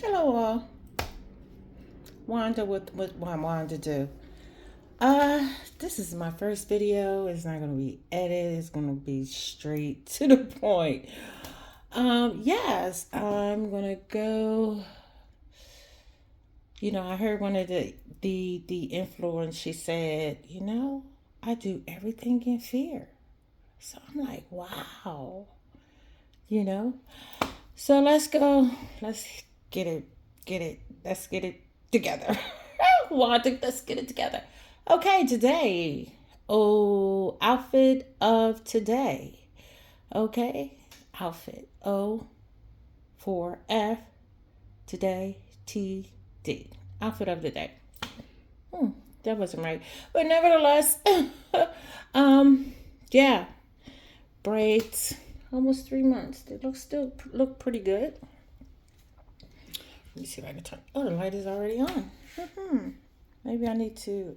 Hello all. Wanda with what I wanted to do. This is my first video. It's not gonna be edited, it's gonna be straight to the point. Yes, I'm gonna go. I heard one of the influence, she said, I do everything in fear. So I'm like, wow, you know. So let's go. Let's get it, let's get it together. Let's get it together. Okay, today. Oh, outfit of today. Okay, outfit. O for F, today, T, D. Outfit of the day. That wasn't right. But nevertheless, yeah, braids. Almost 3 months. They still look pretty good. Let me see if I can turn. Oh, the light is already on. Maybe I need to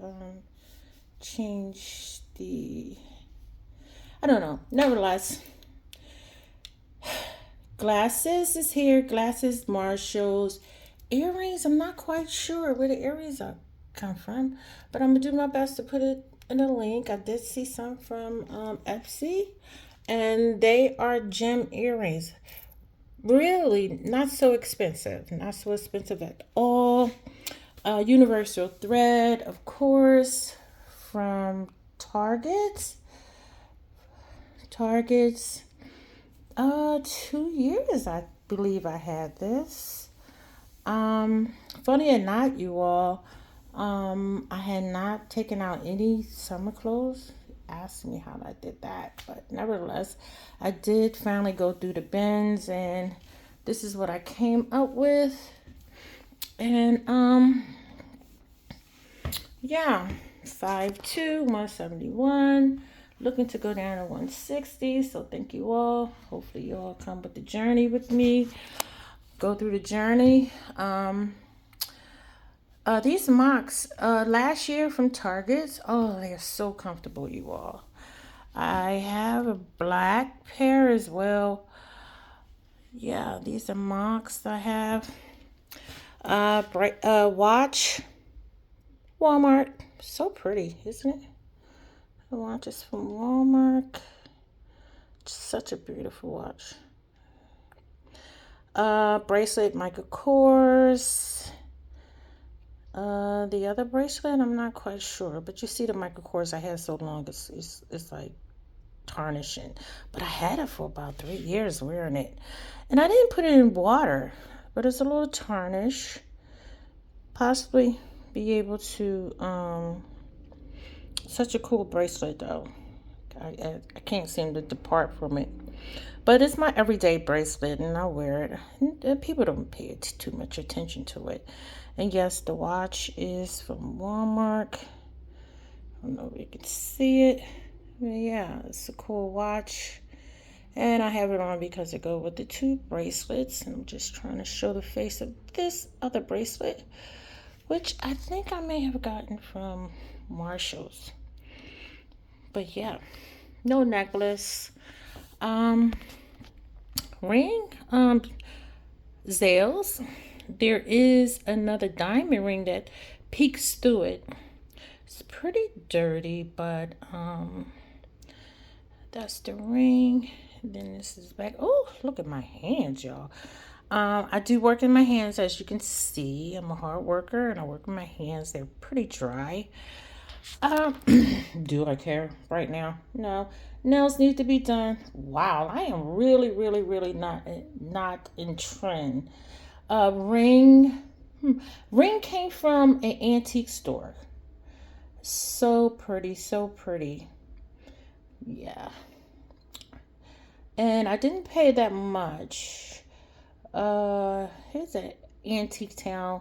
change the. I don't know. Nevertheless, glasses is here. Glasses, Marshalls, earrings. I'm not quite sure where the earrings are come from, but I'm gonna do my best to put it in a link. I did see some from Etsy, and they are gem earrings. Really not so expensive. Not so expensive at all. Universal thread, of course, from Target. Target's 2 years, I believe I had this. Funny or not, you all, I had not taken out any summer clothes. Ask me how I did that, but nevertheless, I did finally go through the bins, and this is what I came up with. And yeah, 5'2", 171, looking to go down to 160. So thank you all. Hopefully you all come with the journey with me, go through the journey. These mocks last year from Target, oh, they are so comfortable, you all. I have a black pair as well. Yeah, these are mocks I have. Watch, Walmart. So pretty, isn't it? The watch is from Walmart. Such a beautiful watch. Bracelet, Michael Kors. The other bracelet, I'm not quite sure, but you see the Michael Kors I had so long, it's like tarnishing. But I had it for about 3 years wearing it, and I didn't put it in water, but it's a little tarnish. Possibly be able to such a cool bracelet though. I can't seem to depart from it. But it's my everyday bracelet, and I wear it. And people don't pay too much attention to it. And yes, the watch is from Walmart. I don't know if you can see it. But yeah, it's a cool watch. And I have it on because it goes with the two bracelets. And I'm just trying to show the face of this other bracelet, which I think I may have gotten from Marshall's. But yeah, no necklace. Ring, Zales. There is another diamond ring that peeks through it. It's pretty dirty, but that's the ring. And then this is back. Oh, look at my hands, y'all. I do work in my hands, as you can see. I'm a hard worker, and I work in my hands. They're pretty dry. Do I care right now? No. Nails need to be done. Wow, I am really, really, really not in trend. Ring. Ring came from an antique store. So pretty, so pretty. Yeah. And I didn't pay that much. Here's an antique town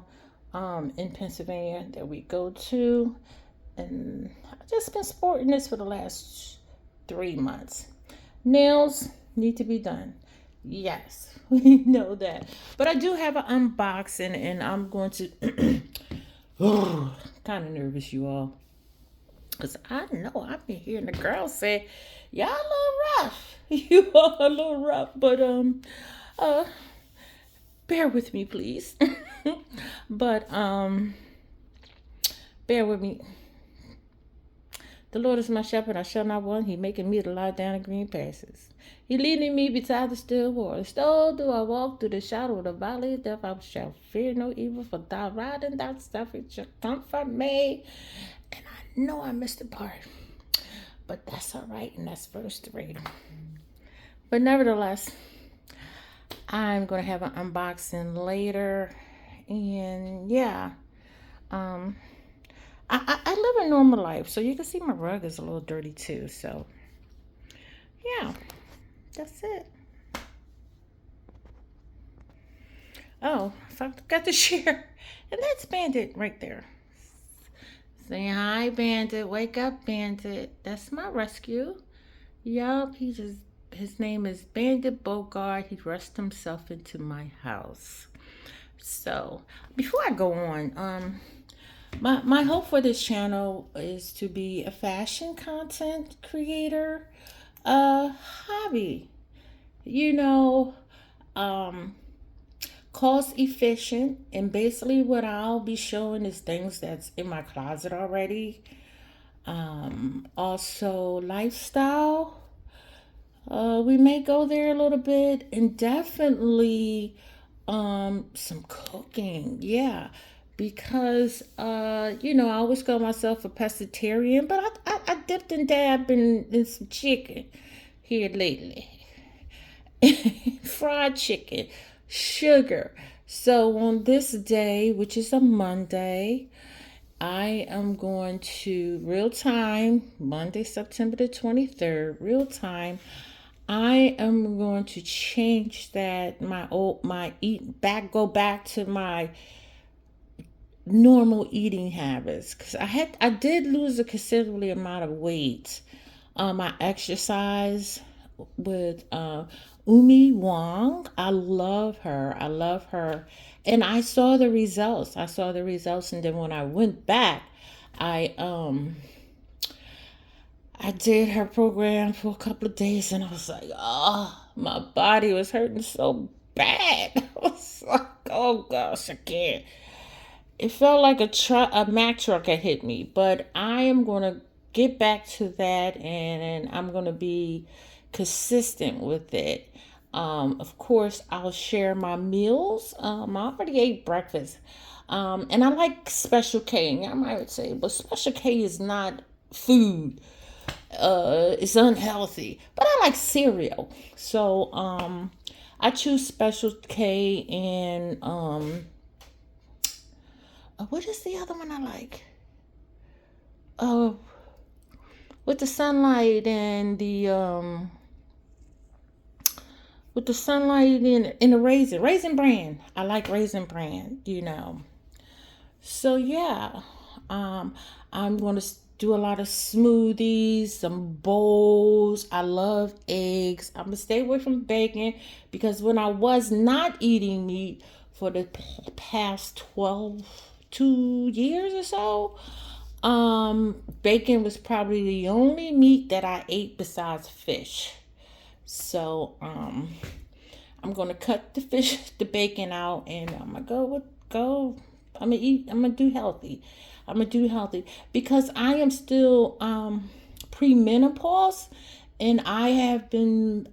in Pennsylvania that we go to. And I've just been sporting this for the last 3 months. Nails need to be done. Yes, we know that. But I do have an unboxing, and I'm going to. Kind of nervous, you all. Because I know I've been hearing the girls say, y'all a little rough. You are a little rough. But, bear with me, please. But bear with me. The Lord is my shepherd, I shall not want. He maketh me to lie down in green pastures. He leading me beside the still waters. Though do I walk through the shadow of the valley of death, I shall fear no evil, for thy rod and thy staff it shall comfort me. And I know I missed a part, but that's all right, and that's verse 3. But nevertheless, I'm going to have an unboxing later. And yeah, I live a normal life, so you can see my rug is a little dirty too. So yeah, that's it. Oh, I forgot to share. And that's Bandit right there. Say hi, Bandit. Wake up, Bandit. That's my rescue. Yup, his name is Bandit Bogart. He rushed himself into my house. So before I go on, my hope for this channel is to be a fashion content creator, a hobby, you know, um, cost efficient, and basically what I'll be showing is things that's in my closet already. Also lifestyle. We may go there a little bit, and definitely some cooking. Yeah. Because I always call myself a pescatarian, but I dipped and dabbed in some chicken here lately. Fried chicken, sugar. So on this day, which is a Monday, I am going to real time, Monday, September the 23rd, real time. I am going to change that my eat back go back to my normal eating habits, because I did lose a considerable amount of weight. I exercise with Umi Wong. I love her. I love her. And I saw the results. And then when I went back, I um I did her program for a couple of days, and I was like, oh, my body was hurting so bad. I was like, oh gosh, I can't. It felt like a Mack truck had hit me, but I am going to get back to that, and I'm going to be consistent with it. Of course, I'll share my meals. I already ate breakfast. And I like Special K. I might say, but Special K is not food. It's unhealthy, but I like cereal. So I choose Special K, and what is the other one I like? Uh, with the sunlight and the with the sunlight in the raisin bran. I like raisin bran. So yeah, I'm gonna do a lot of smoothies, some bowls. I love eggs. I'm gonna stay away from bacon, because when I was not eating meat for the past 2 years or so, bacon was probably the only meat that I ate besides fish. So I'm gonna cut the bacon out, and I'm gonna go. I'm gonna eat. I'm gonna do healthy. Because I am still premenopause, and I have been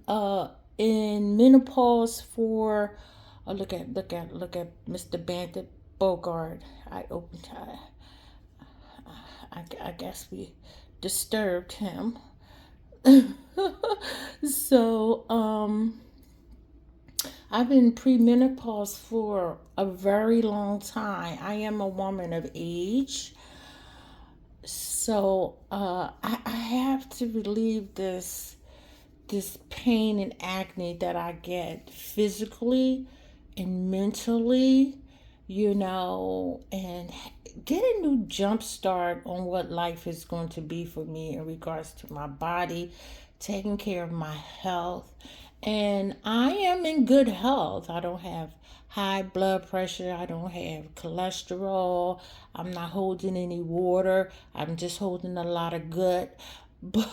in menopause for. Oh, look at Mr. Bandit Bogart. I guess we disturbed him. So I've been premenopause for a very long time. I am a woman of age, so I have to relieve this pain and acne that I get physically and mentally, and get a new jump start on what life is going to be for me in regards to my body, taking care of my health. And I am in good health. I don't have high blood pressure. I don't have cholesterol. I'm not holding any water. I'm just holding a lot of gut. But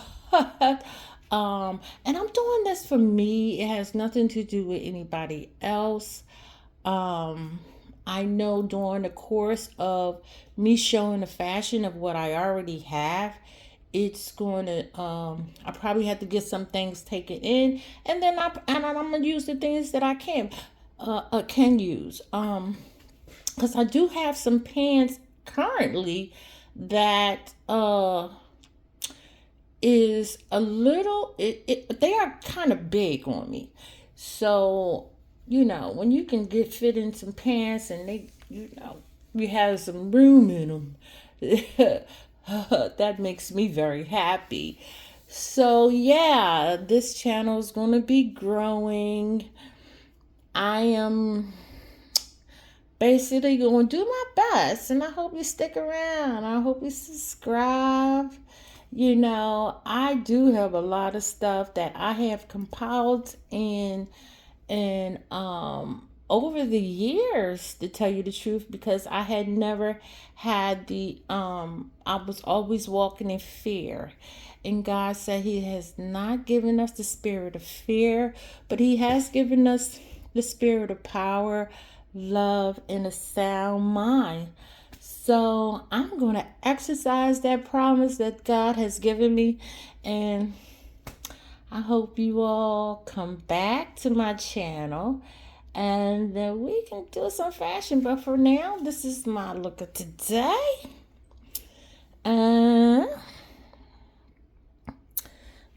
and I'm doing this for me. It has nothing to do with anybody else. Um I know during the course of me showing the fashion of what I already have, it's going to I probably have to get some things taken in, and then I'm gonna use the things that I can use, because I do have some pants currently that is a little they are kind of big on me. So, when you can get fit in some pants and you have some room in them, that makes me very happy. So, yeah, this channel is going to be growing. I am basically going to do my best, and I hope you stick around. I hope you subscribe. I do have a lot of stuff that I have compiled and over the years, to tell you the truth, because I had never had I was always walking in fear. And God said He has not given us the spirit of fear, but He has given us the spirit of power, love, and a sound mind. So I'm going to exercise that promise that God has given me. And I hope you all come back to my channel and then we can do some fashion. But for now, this is my look of today.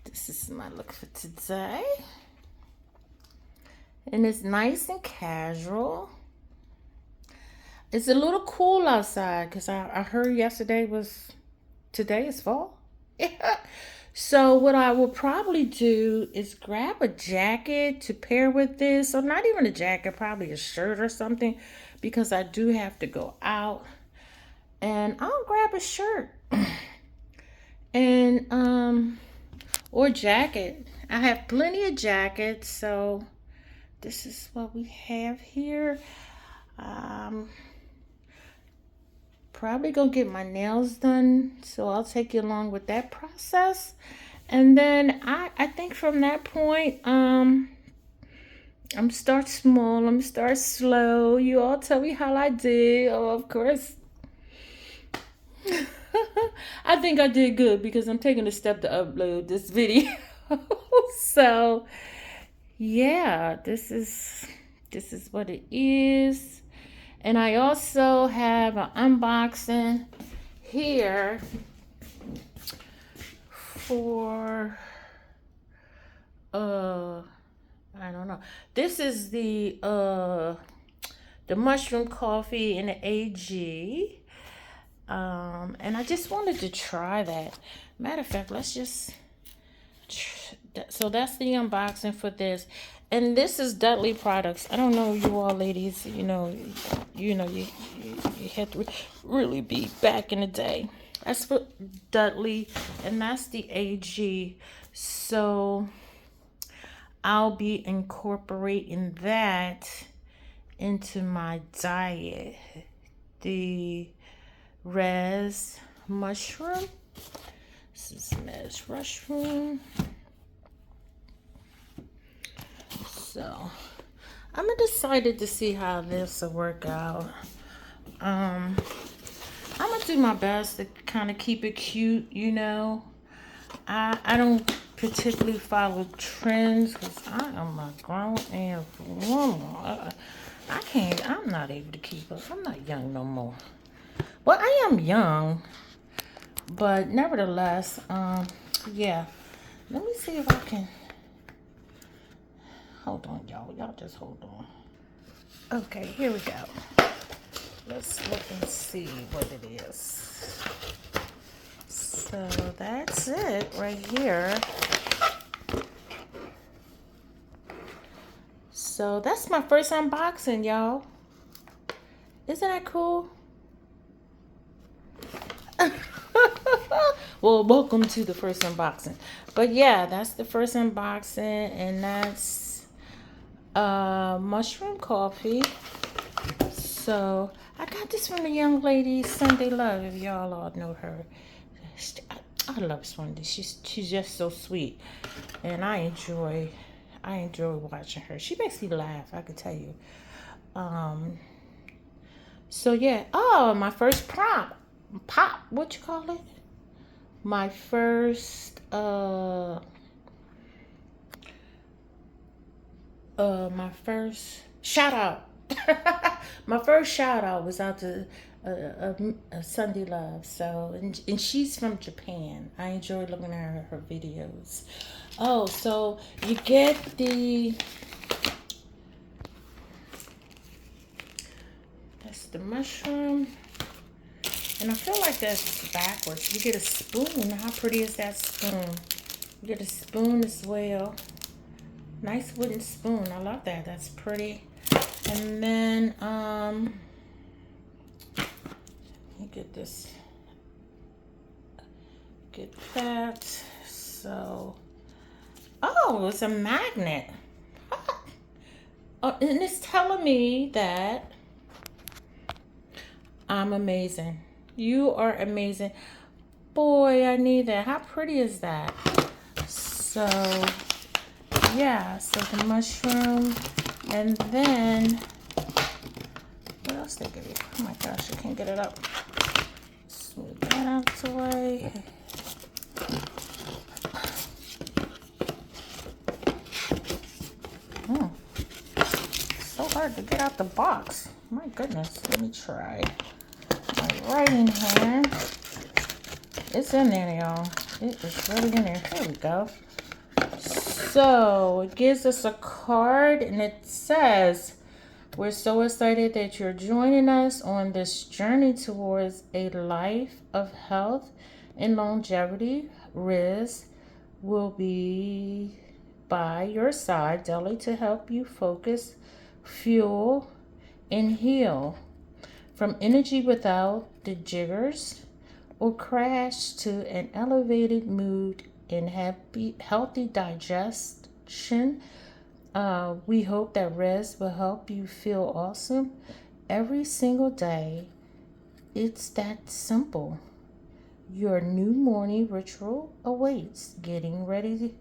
This is my look for today. And it's nice and casual. It's a little cool outside because I heard today is fall. So what I will probably do is grab a jacket to pair with this. Or not even a jacket, probably a shirt or something, because I do have to go out. And I'll grab a shirt and or jacket. I have plenty of jackets, so this is what we have here. Probably gonna get my nails done, so I'll take you along with that process. And then I think from that point, I'm start small, I'm start slow. You all tell me how I did. Oh, of course. I think I did good because I'm taking a step to upload this video. So yeah, this is what it is. And I also have an unboxing here for I don't know. This is the mushroom coffee in the AG. And I just wanted to try that. Matter of fact, let's just so that's the unboxing for this. And this is Dudley products. I don't know, you all ladies, you had to really be back in the day. That's for Dudley, and that's the AG. So I'll be incorporating that into my diet. The res mushroom. This is res mushroom. So I'm excited to see how this will work out. I'm gonna do my best to kind of keep it cute, I don't particularly follow trends because I am a grown ass woman. I'm not able to keep up. I'm not young no more. Well, I am young, but nevertheless, yeah. Let me see if I can. Hold on, y'all. Y'all just hold on. Okay, here we go. Let's look and see what it is. So that's it right here. So that's my first unboxing, y'all. Isn't that cool? Well, welcome to the first unboxing. But yeah, that's the first unboxing, and that's mushroom coffee. So I got this from the young lady, Sunday Love, if y'all all know her. I love Sunday. She's just so sweet, and I enjoy watching her. She makes me laugh, I can tell you. So yeah. Oh, my first pop. What you call it? My first my first shout out. My first shout out was out to Sunday Love. So and she's from Japan. I enjoy looking at her videos. Oh, so you get that's the mushroom. And I feel like that's backwards. You get a spoon. How pretty is that spoon? You get a spoon as well. Nice wooden spoon. I love that. That's pretty. And then you get this. Get that. So oh, it's a magnet. Oh, and it's telling me that I'm amazing. You are amazing. Boy, I need that. How pretty is that? So yeah, so the mushroom, and then what else they give you? Oh my gosh, I can't get it up. Smooth that out the way. So hard to get out the box. My goodness, let me try. My writing hand. It's in there, y'all. It is really in there. Here we go. So it gives us a card and it says, we're so excited that you're joining us on this journey towards a life of health and longevity. Riz will be by your side daily to help you focus, fuel, and heal from energy without the jiggers or crash to an elevated mood and healthy digestion. We hope that rest will help you feel awesome every single day. It's that simple. Your new morning ritual awaits. Getting ready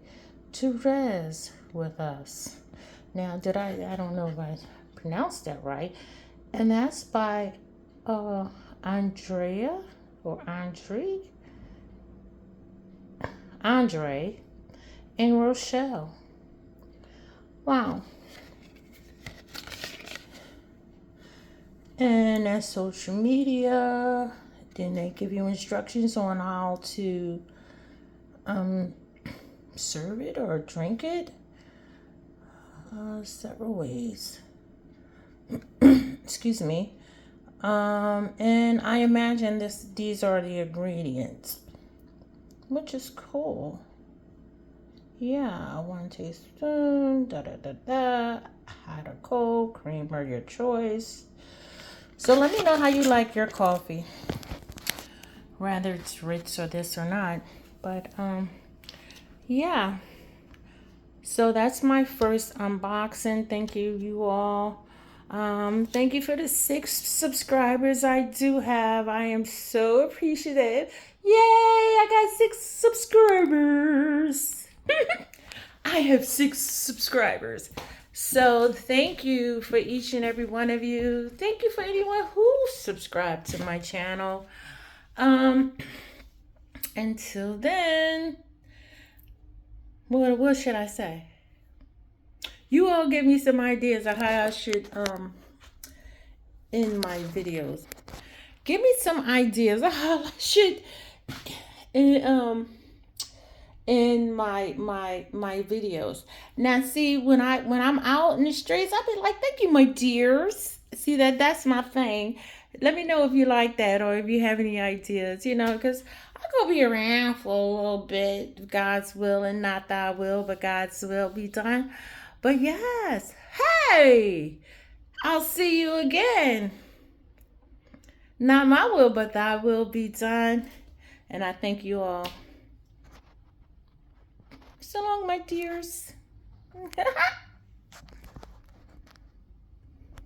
to rest with us. Now, I don't know if I pronounced that right. And that's by Andrea or Andre and Rochelle. Wow. And that's social media. Then they give you instructions on how to serve it or drink it. Several ways. Excuse me. And I imagine these are the ingredients, which is cool. Yeah, 1 teaspoon, hot or cold, creamer your choice. So let me know how you like your coffee, whether it's rich or this or not. But yeah. So that's my first unboxing. Thank you all. Thank you for the 6 subscribers I do have. I am so appreciative. Yay, I got 6 subscribers. I have 6 subscribers. So thank you for each and every one of you. Thank you for anyone who subscribed to my channel. Until then, what should I say? You all give me some ideas of how I should in my videos. Give me some ideas of how I should in my videos. Now see, when I'm out in the streets, I'll be like, thank you, my dears. See, that's my thing. Let me know if you like that or if you have any ideas, because I'm gonna be around for a little bit. God's will and not thy will, but God's will be done. But yes, hey, I'll see you again. Not my will, but thy will be done. And I thank you all. So long, my dears.